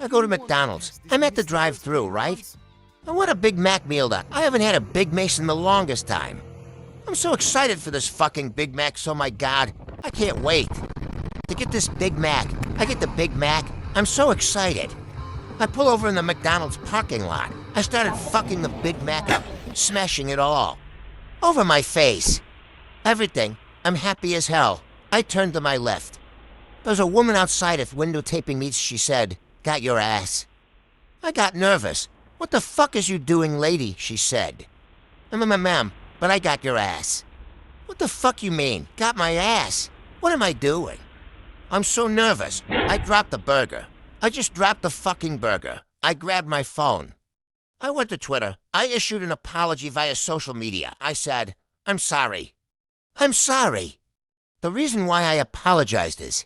I go to McDonald's. I'm at the drive-thru, right? I want a Big Mac meal. I haven't had a Big Mac in the longest time. I'm so excited for this fucking Big Mac, so my God, I can't wait to get this Big Mac. I get the Big Mac. I'm so excited. I pull over in the McDonald's parking lot. I started fucking the Big Mac up, smashing it all over my face. Everything. I'm happy as hell. I turned to my left. There's a woman outside at window taping me. She said, "Got your ass." I got nervous. "What the fuck is you doing, lady?" she said. Ma'am, but I got your ass." "What the fuck you mean? Got my ass? What am I doing?" I'm so nervous. I dropped the burger. I just dropped the fucking burger. I grabbed my phone. I went to Twitter. I issued an apology via social media. I said, "I'm sorry. I'm sorry." The reason why I apologized is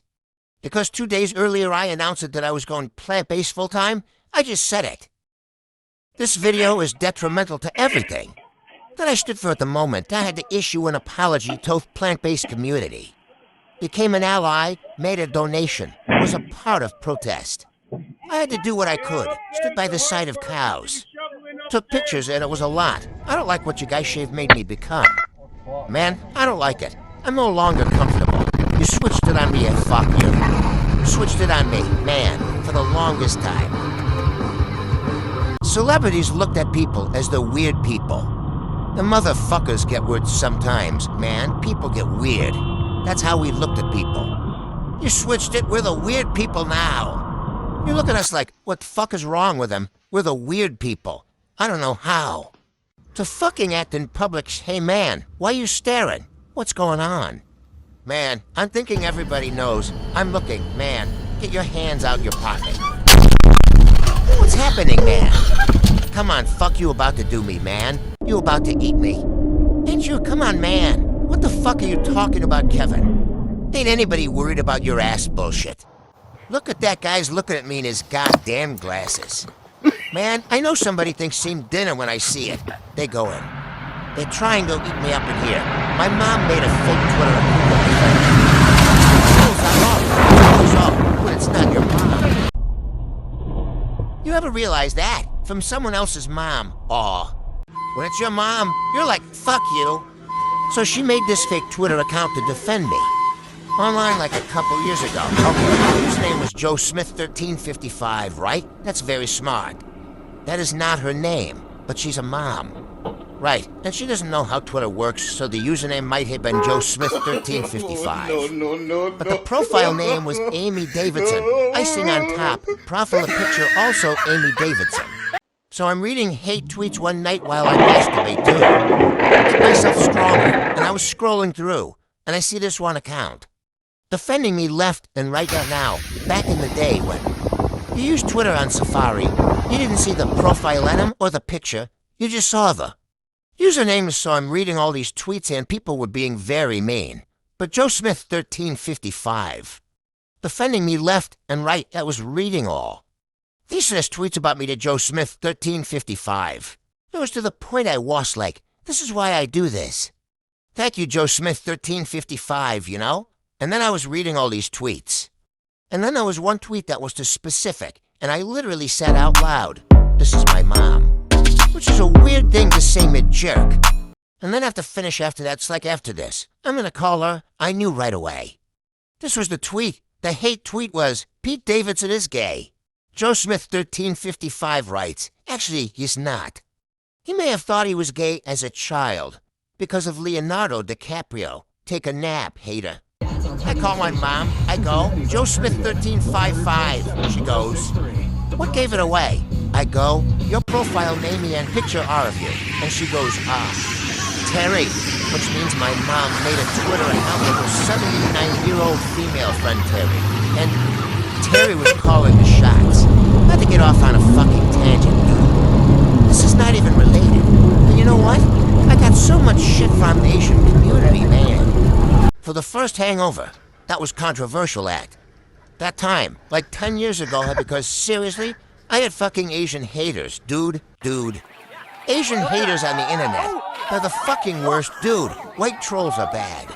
because 2 days earlier I announced that I was going plant-based full-time. I just said it. This video is detrimental to everything that I stood for at the moment. I had to issue an apology to the plant-based community. Became an ally, made a donation, was a part of protest. I had to do what I could, stood by the side of cows. Took pictures and it was a lot. I don't like what you guys shaved made me become. Man, I don't like it. I'm no longer comfortable. You switched it on me and fuck you. Switched it on me, man, for the longest time. Celebrities looked at people as the weird people. The motherfuckers get weird sometimes, man. People get weird. That's how we looked at people. You switched it. We're the weird people now. You look at us like, what the fuck is wrong with them? We're the weird people. I don't know how. To fucking act in public, hey man, why you staring? What's going on? Man, I'm thinking everybody knows. I'm looking, man, get your hands out your pocket. What's happening, man? Come on, fuck you about to do me, man. You about to eat me. Ain't you? Come on, man. What the fuck are you talking about, Kevin? Ain't anybody worried about your ass bullshit. Look at that guy's looking at me in his goddamn glasses. Man, I know somebody thinks seen dinner when I see it. They go in. They're trying to eat me up in here. My mom made a fake Twitter account. But it's not your mom. You ever realize that? From someone else's mom. Aw. When it's your mom, you're like, fuck you. So she made this fake Twitter account to defend me. Online like a couple years ago. Okay, his name was Joe Smith 1355, right? That's very smart. That is not her name, but she's a mom. Right, and she doesn't know how Twitter works, so the username might have been Joe Smith 1355. No. But the profile name was Amy Davidson. Icing on top, profile picture also Amy Davidson. So I'm reading hate tweets one night while I masturbate too. Get myself stronger, and I was scrolling through, and I see this one account. Defending me left and right now, back in the day when you used Twitter on Safari, you didn't see the profile item or the picture, you just saw the username. So I'm reading all these tweets and people were being very mean. But Joe Smith 1355, defending me left and right, I was reading all. He says tweets about me to Joe Smith 1355. It was to the point I was like, this is why I do this. Thank you, Joe Smith 1355, you know? And then I was reading all these tweets. And then there was one tweet that was too specific, and I literally said out loud, "This is my mom." Which is a weird thing to say mid-jerk. And then I have to finish after that. It's like, after this, I'm gonna call her. I knew right away. This was the tweet. The hate tweet was, "Pete Davidson is gay." Joe Smith 1355 writes, actually, he's not. He may have thought he was gay as a child because of Leonardo DiCaprio. Take a nap, hater. I call my mom. I go, "Joe Smith 1355. She goes, "What gave it away?" I go, "Your profile name and picture are of you." And she goes, Terry, which means my mom made a Twitter account with her 79-year-old female friend Terry. And Terry was calling the shots. Not to get off on a fucking tangent, dude. This is not even related. But you know what? I got so much shit from the Asian community, man. For the first hangover, that was controversial act. That time, like 10 years ago, because seriously, I had fucking Asian haters, dude. Asian haters on the internet, they're the fucking worst, dude. White trolls are bad.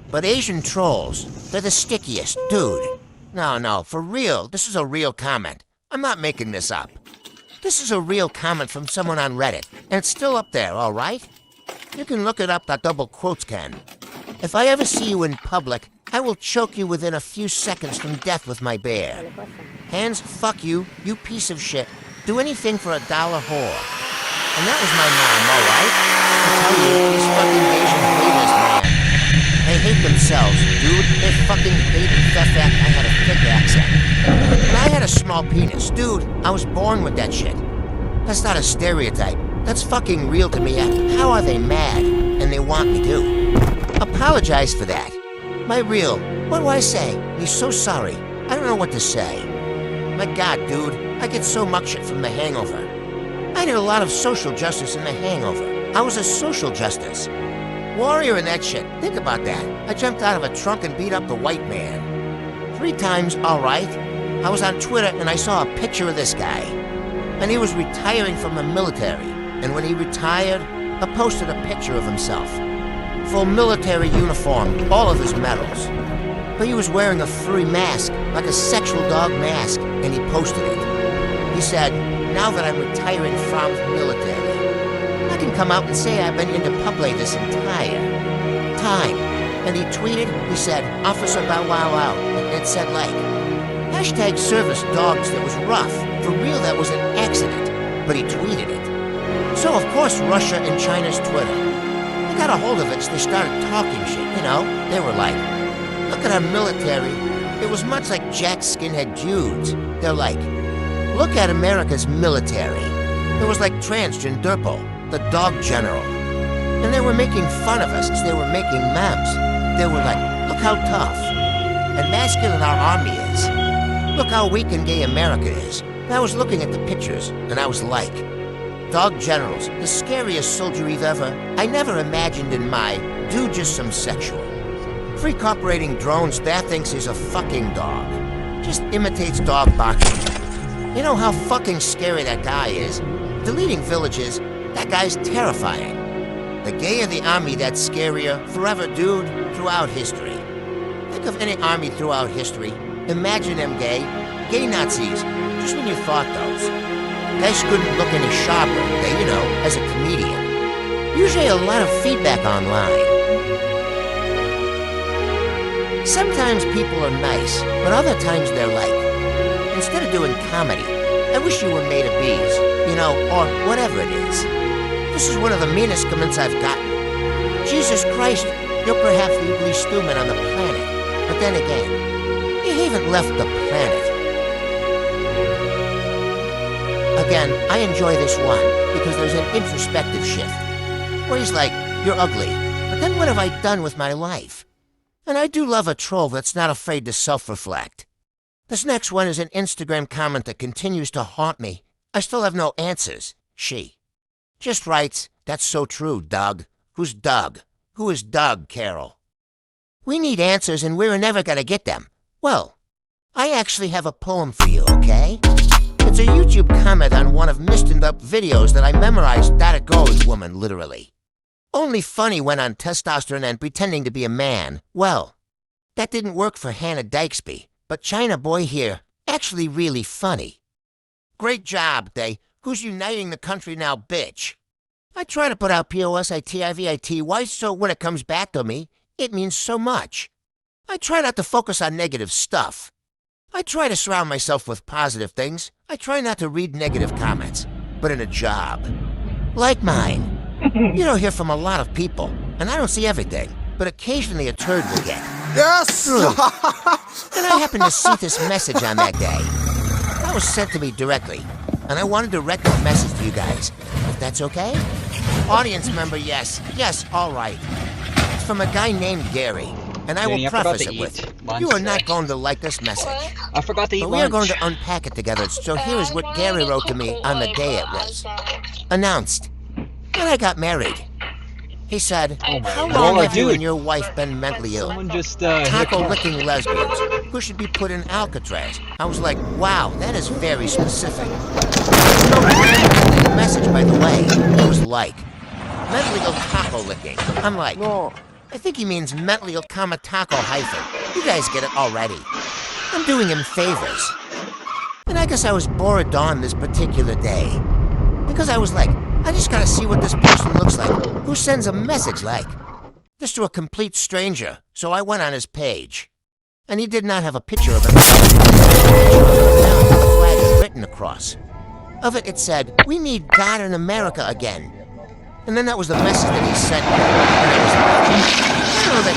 But Asian trolls, they're the stickiest, dude. No, for real, this is a real comment. I'm not making this up. This is a real comment from someone on Reddit, and it's still up there, all right? You can look it up, that double quotes can. If I ever see you in public, I will choke you within a few seconds from death with my bear. Hands, fuck you, you piece of shit. Do anything for $1 whore. And that was my mom, all right? I tell you, these fucking Asian haters, man. They hate themselves, dude. They fucking hated the fact I had a thick accent. And I had a small penis. Dude, I was born with that shit. That's not a stereotype. That's fucking real to me. How are they mad? And they want me to. Apologize for that. My real, what do I say? He's so sorry. I don't know what to say. My God, dude, I get so much shit from The Hangover. I did a lot of social justice in The Hangover. I was a social justice. Warrior in that shit. Think about that. I jumped out of a trunk and beat up the white man. 3 times, all right. I was on Twitter and I saw a picture of this guy. And he was retiring from the military. And when he retired, I posted a picture of himself. Full military uniform, all of his medals. But he was wearing a furry mask, like a sexual dog mask, and he posted it. He said, now that I'm retiring from the military, I can come out and say I've been into public this entire time. And he tweeted, he said, Officer Bow Wow Wow, and it said like, hashtag service dogs, that was rough. For real, that was an accident. But he tweeted it. So of course Russia and China's Twitter. They got a hold of it, so they started talking shit, you know? They were like, look at our military. It was much like Jack Skinhead Jude's. They're like, look at America's military. It was like Transgenderpo, the dog general. And they were making fun of us as they were making memes. They were like, look how tough and masculine our army is. Look how weak and gay America is. And I was looking at the pictures, and I was like, dog generals, the scariest soldiery ever. I never imagined in my, dude, just some sexual. Freak operating drones, that thinks he's a fucking dog. Just imitates dog barking. You know how fucking scary that guy is? Deleting villages, that guy's terrifying. The gayer the army, that's scarier, forever, dude, throughout history. Think of any army throughout history. Imagine them gay Nazis, just when you thought those. Guys couldn't look any sharper, you know, as a comedian. Usually a lot of feedback online. Sometimes people are nice, but other times they're like, instead of doing comedy, I wish you were made of bees, you know, or whatever it is. This is one of the meanest comments I've gotten. Jesus Christ, you're perhaps the least human on the planet. But then again, you haven't left the planet. Again, I enjoy this one because there's an introspective shift. Where he's like, you're ugly, but then what have I done with my life? And I do love a troll that's not afraid to self-reflect. This next one is an Instagram comment that continues to haunt me. I still have no answers. She just writes, that's so true, Doug. Who's Doug? Who is Doug, Carol? We need answers and we're never gonna get them. Well, I actually have a poem for you, okay? It's a YouTube comment on one of Misted Up videos that I memorized. That it goes, woman, literally. Only funny went on testosterone and pretending to be a man. Well, that didn't work for Hannah Dykesby, but China Boy here, actually really funny. Great job, they. Who's uniting the country now, bitch? I try to put out POSITIVITY, so when it comes back to me, it means so much. I try not to focus on negative stuff. I try to surround myself with positive things. I try not to read negative comments, but in a job like mine, you don't hear from a lot of people, and I don't see everything, but occasionally a turd will get yes through. And I happened to see this message on that day. That was sent to me directly, and I wanted to read that message to you guys, if that's okay? Audience member, yes, all right. It's from a guy named Gary. And I will preface it with, you are not going to like this message. I forgot to eat but lunch. we are going to unpack it together, so here is what Gary wrote to me on the day it was announced. When I got married, he said, how long have you and your wife been mentally ill? Someone just, taco-licking lesbians who should be put in Alcatraz. I was like, wow, that is very specific. No grammar in the message, by the way. It was like, mentally ill taco-licking. I'm like, no. I think he means mentally ill comma taco hyphen. You guys get it already. I'm doing him favors. And I guess I was bored on this particular day. Because I was like, I just gotta see what this person looks like. Who sends a message like? Just to a complete stranger. So I went on his page. And he did not have a picture of himself. Now the flag is written across. Of it, it said, "We need God in America again." And then that was the message that he sent me. And I was like, I don't know that